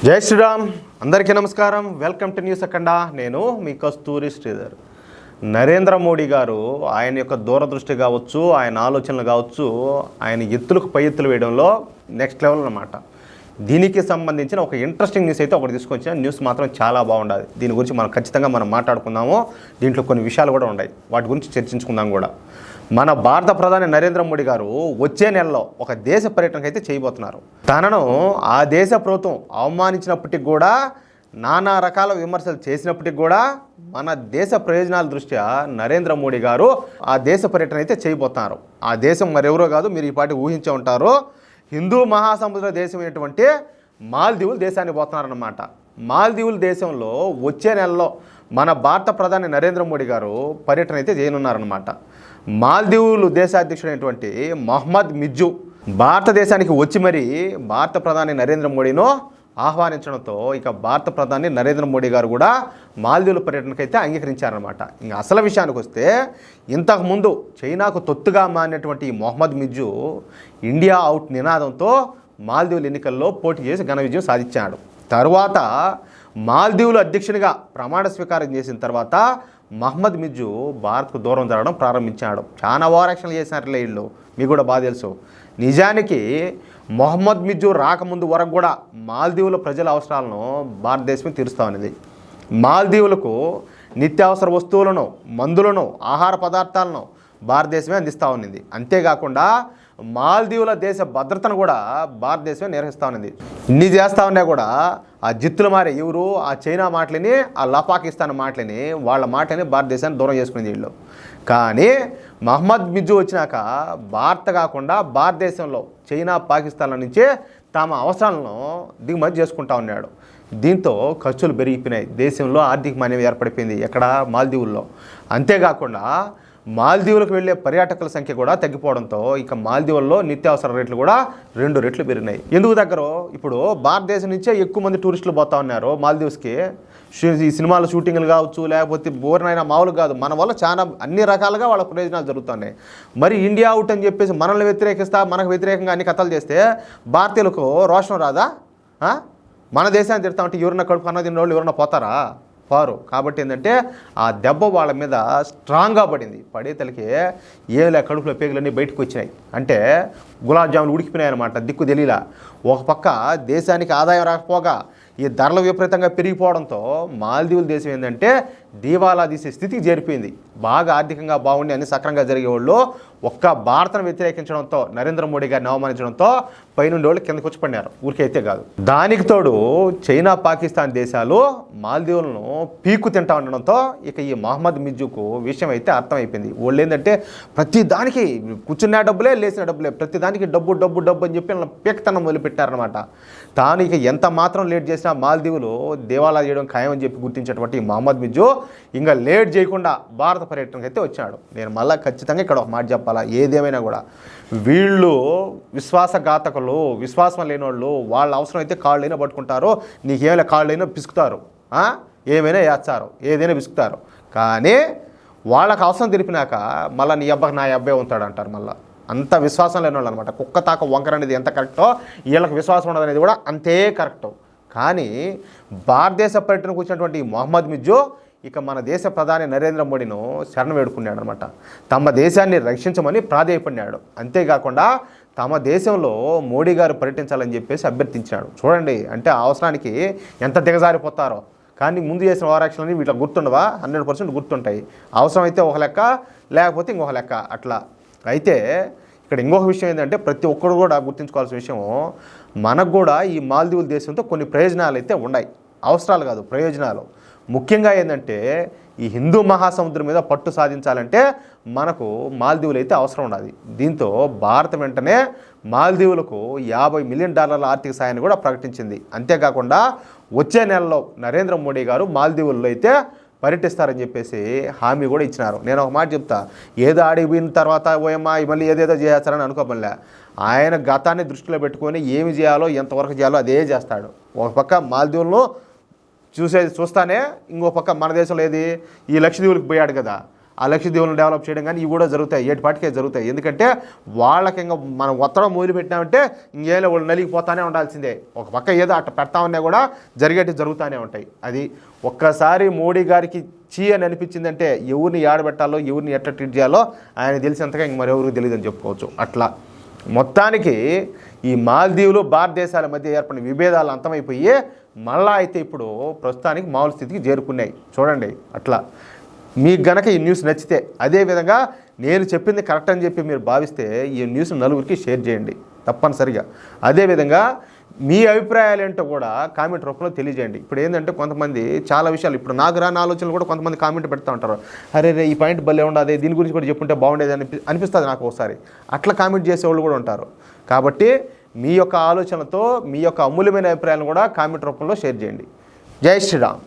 జై శ్రీరామ్. అందరికీ నమస్కారం. వెల్కమ్ టు న్యూస్ అఖండ. నేను మీ కస్తూరి శ్రీధర్. నరేంద్ర మోడీ గారు ఆయన యొక్క దూరదృష్టి కావచ్చు, ఆయన ఆలోచనలు కావచ్చు, ఆయన ఎత్తులకు పై ఎత్తులు వేయడంలో నెక్స్ట్ లెవెల్ అన్నమాట. దీనికి సంబంధించిన ఒక ఇంట్రెస్టింగ్ న్యూస్ అయితే ఒకటి తీసుకొచ్చిన. న్యూస్ మాత్రం చాలా బాగుండాలి. దీని గురించి మనం ఖచ్చితంగా మాట్లాడుకుందాము. దీంట్లో కొన్ని విషయాలు కూడా ఉన్నాయి, వాటి గురించి చర్చించుకుందాం కూడా. మన భారత ప్రధాని నరేంద్ర మోడీ గారు వచ్చే నెలలో ఒక దేశ పర్యటనకు అయితే చేయబోతున్నారు. తనను ఆ దేశ ప్రభుత్వం అవమానించినప్పటికి కూడా, నానా రకాల విమర్శలు చేసినప్పటికి కూడా, మన దేశ ప్రయోజనాల దృష్ట్యా నరేంద్ర మోడీ గారు ఆ దేశ పర్యటన అయితే చేయబోతున్నారు. ఆ దేశం మరెవరో కాదు, మీరు ఈ పాటి ఊహించే ఉంటారు. హిందూ మహాసముద్ర దేశమైనటువంటి మాల్దీవులు దేశానికి పోతున్నారన్నమాట. మాల్దీవుల దేశంలో వచ్చే నెలలో మన భారత ప్రధాని నరేంద్ర మోడీ గారు పర్యటన అయితే చేయనున్నారన్నమాట. మాల్దీవులు దేశాధ్యక్షుడైనటువంటి మొహమ్మద్ మిజ్జు భారతదేశానికి వచ్చి మరీ భారత ప్రధాని నరేంద్ర మోడీను ఆహ్వానించడంతో ఇక భారత ప్రధాని నరేంద్ర మోడీ గారు కూడా మాల్దీవుల పర్యటనకు అయితే అంగీకరించారనమాట. ఇంకా అసలు విషయానికి వస్తే, ఇంతకుముందు చైనాకు తొత్తుగా మారినటువంటి మొహమ్మద్ మిజ్జు ఇండియా అవుట్ నినాదంతో మాల్దీవుల ఎన్నికల్లో పోటీ చేసి ఘన విజయం సాధించాడు. తరువాత మాల్దీవుల అధ్యక్షునిగా ప్రమాణ స్వీకారం చేసిన తర్వాత మహమ్మద్ మిజ్జు భారత్కు దూరం జరగడం ప్రారంభించాడు. చాలా ఓవరాక్షన్లు చేసినారులే వీళ్ళు, మీకు కూడా బాగా తెలుసు. నిజానికి మొహమ్మద్ మిజ్జు రాకముందు వరకు కూడా మాల్దీవుల ప్రజల అవసరాలను భారతదేశమే తీరుస్తూ ఉన్నది. మాల్దీవులకు నిత్యావసర వస్తువులను, మందులను, ఆహార పదార్థాలను భారతదేశమే అందిస్తూ ఉన్నది. అంతేకాకుండా మాల్దీవుల దేశ భద్రతను కూడా భారతదేశమే నిర్వహిస్తూ ఉన్నది. ఇన్ని చేస్తూ ఉన్నా కూడా ఆ జిత్తులు మారే ఎవరు ఆ చైనా మాటలని, ఆ పాకిస్తాన్ మాటలని, వాళ్ళ మాటలని భారతదేశాన్ని దూరం చేసుకునేది వీళ్ళు. కానీ మహమ్మద్ మిజ్జు వచ్చినాక భారత్ కాకుండా భారతదేశంలో చైనా, పాకిస్తాన్ల నుంచే తమ అవసరాలను దిగుమతి చేసుకుంటా ఉన్నాడు. దీంతో ఖర్చులు పెరిగిపోయినాయి. దేశంలో ఆర్థిక మాన్యం ఏర్పడిపోయింది ఎక్కడ, మాల్దీవుల్లో. అంతేకాకుండా మాల్దీవులకు వెళ్ళే పర్యాటకుల సంఖ్య కూడా తగ్గిపోవడంతో ఇక మాల్దీవుల్లో నిత్యావసర రేట్లు కూడా 2 రెట్లు పెరిగినాయి. ఎందుకు దగ్గర ఇప్పుడు భారతదేశం నుంచే ఎక్కువ మంది టూరిస్టులు పోతా ఉన్నారు మాల్దీవ్స్కి. ఈ సినిమాల షూటింగ్లు కావచ్చు, లేకపోతే బోర్నైనా మామూలు కాదు, మన వల్ల చాలా అన్ని రకాలుగా వాళ్ళ ప్రయోజనాలు జరుగుతున్నాయి. మరి ఇండియా అవుట్ అని చెప్పేసి మనల్ని వ్యతిరేకిస్తా, మనకు వ్యతిరేకంగా అన్ని కథలు చేస్తే భారతీయులకు రోషం రాదా? మన దేశాన్ని తిడతామంటే ఎవరన్నా కడుపు అన్న తిన్న వాళ్ళు ఎవరన్నా పోతారా? పారు. కాబట్టి ఏంటంటే ఆ దెబ్బ వాళ్ళ మీద స్ట్రాంగ్గా పడింది. పడేతలకి ఏలే కడుపులో పేగులన్నీ బయటకు వచ్చినాయి. అంటే గులాబ్ జాములు ఉడికిపోయినాయి అనమాట. దిక్కు తెలియలా. ఒక పక్క దేశానికి ఆదాయం రాకపోగా ఈ ధరలు విపరీతంగా పెరిగిపోవడంతో మాల్దీవుల దేశం ఏంటంటే దీవాలా తీసే స్థితికి చేరిపోయింది. బాగా ఆర్థికంగా బాగుండి అన్ని సక్రంగా జరిగేవాళ్ళు ఒక్క భారతను వ్యతిరేకించడంతో, నరేంద్ర మోడీ గారిని అవమానించడంతో పైనుండి వాళ్ళు కిందకు వచ్చి పడినారు. ఊరికైతే కాదు, దానికి తోడు చైనా, పాకిస్తాన్ దేశాలు మాల్దీవులను పీకు తింటా ఉండడంతో ఇక ఈ మహమ్మద్ మిజ్జుకు విషయం అయితే అర్థమైపోయింది. వాళ్ళు ఏంటంటే ప్రతి దానికి కూర్చున్న డబ్బులే, లేచిన డబ్బులే, ప్రతి దానికి డబ్బు డబ్బు డబ్బు అని చెప్పి పీకతనం మొదలుపెట్టారనమాట. తాను ఇక ఎంత మాత్రం లేట్ చేసినా మాల్దీవులు దేవాలా చేయడం ఖాయమని చెప్పి గుర్తించేటువంటి మహమ్మద్ మిజ్జు ఇంకా లేట్ చేయకుండా భారత పర్యటనకు అయితే వచ్చాడు. నేను మళ్ళీ ఖచ్చితంగా ఇక్కడ ఒక మాట చెప్పాలా, ఏదేమైనా కూడా వీళ్ళు విశ్వాసఘాతకులు, విశ్వాసం లేని వాళ్ళు. వాళ్ళ అవసరం అయితే కాళ్ళైనా పట్టుకుంటారు, నీకేమైనా కాళ్ళైనా పిసుకుతారు, ఏమైనా వేస్తారు, ఏదైనా పిసుకుతారు. కానీ వాళ్ళకి అవసరం తెలిపినాక మళ్ళీ నీ అబ్బాయి నా అబ్బాయి ఉంటాడు అంటారు. మళ్ళీ అంత విశ్వాసం లేని వాళ్ళు అనమాట. కుక్క తాక వంకర అనేది ఎంత కరెక్టో వీళ్ళకి విశ్వాసం ఉండదు అనేది కూడా అంతే కరెక్టు. కానీ భారతదేశ పర్యటనకు వచ్చినటువంటి మొహమ్మద్ మిజ్జు ఇక మన దేశ ప్రధాని నరేంద్ర మోడీను శరణ వేడుకున్నాడు అనమాట. తమ దేశాన్ని రక్షించమని ప్రాధేయపడినాడు. అంతేకాకుండా తమ దేశంలో మోడీ గారు పర్యటించాలని చెప్పేసి అభ్యర్థించాడు. చూడండి, అంటే అవసరానికి ఎంత దిగజారిపోతారో. కానీ ముందు చేసిన ఓవరాక్షన్లని వీటికి గుర్తుండవా? 100% గుర్తుంటాయి. అవసరం అయితే ఒక లెక్క, లేకపోతే ఇంకొక లెక్క అట్లా. అయితే ఇక్కడ ఇంకొక విషయం ఏంటంటే ప్రతి ఒక్కరు కూడా గుర్తుంచుకోవాల్సిన విషయం, మనకు కూడా ఈ మాల్దీవుల దేశంతో కొన్ని ప్రయోజనాలు అయితే ఉన్నాయి. అవసరాలు కాదు, ప్రయోజనాలు. ముఖ్యంగా ఏంటంటే ఈ హిందూ మహాసముద్రం మీద పట్టు సాధించాలంటే మనకు మాల్దీవులు అయితే అవసరం ఉన్నది. దీంతో భారత్ వెంటనే మాల్దీవులకు $50 మిలియన్ ఆర్థిక సాయాన్ని కూడా ప్రకటించింది. అంతేకాకుండా వచ్చే నెలలో నరేంద్ర మోడీ గారు మాల్దీవుల్లో అయితే పర్యటిస్తారని చెప్పేసి హామీ కూడా ఇచ్చినారు. నేను ఒక మాట చెప్తా, ఏదో ఆడిపోయిన తర్వాత ఓయమ్మా మళ్ళీ ఏదేదో చేస్తారని అనుకోమలే. ఆయన గతాన్ని దృష్టిలో పెట్టుకొని ఏమి చేయాలో, ఎంతవరకు చేయాలో అదే చేస్తాడు. ఒక పక్క మాల్దీవులను చూస్తానే ఇంకో పక్క మన దేశంలో ఏది ఈ లక్షద్వీపులకు పోయాడు కదా, ఆ లక్షద్వీపులను డెవలప్ చేయడం కానీ ఇవి కూడా జరుగుతాయి, ఏటిపాటికే జరుగుతాయి. ఎందుకంటే వాళ్ళకి ఇంకా మనం ఒత్తడం మొదలుపెట్టినామంటే ఇంకేదో వాళ్ళు నలిగిపోతానే ఉండాల్సిందే. ఒక పక్క ఏదో అట్ట పెడతామన్నా కూడా జరిగేటివి జరుగుతూనే ఉంటాయి. అది ఒక్కసారి మోడీ గారికి చీ అని అనిపించిందంటే ఎవరిని ఏడబెట్టాలో ఎవరిని ఎట్లా ట్రీట్ చేయాలో ఆయన తెలిసినంతగా ఇంక మరెవరికి తెలియదని చెప్పుకోవచ్చు. అట్లా మొత్తానికి ఈ మాల్దీవులు భారతదేశాల మధ్య ఏర్పడిన విభేదాలు అంతమైపోయి మళ్ళా అయితే ఇప్పుడు ప్రస్తుతానికి మామూలు స్థితికి చేరుకున్నాయి. చూడండి అట్లా. మీకు గనక ఈ న్యూస్ నచ్చితే, అదేవిధంగా నేను చెప్పింది కరెక్ట్ అని చెప్పి మీరు భావిస్తే ఈ న్యూస్ నలుగురికి షేర్ చేయండి తప్పనిసరిగా. అదేవిధంగా మీ అభిప్రాయాలు ఏంటో కూడా కామెంట్ రూపంలో తెలియజేయండి. ఇప్పుడు ఏంటంటే కొంతమంది చాలా విషయాలు ఇప్పుడు నాకు రాని ఆలోచనలు కూడా కొంతమంది కామెంట్ పెడతా ఉంటారు. అరే రే ఈ పాయింట్ భలే ఉండదు, దీని గురించి కూడా చెప్పుంటే బాగుండేది అనిపిస్తుంది నాకు ఒకసారి. అట్లా కామెంట్ చేసేవాళ్ళు కూడా ఉంటారు. కాబట్టి మీ యొక్క ఆలోచనతో మీ యొక్క అమూల్యమైన అభిప్రాయాలను కూడా కామెంట్ రూపంలో షేర్ చేయండి. జై శ్రీరామ్.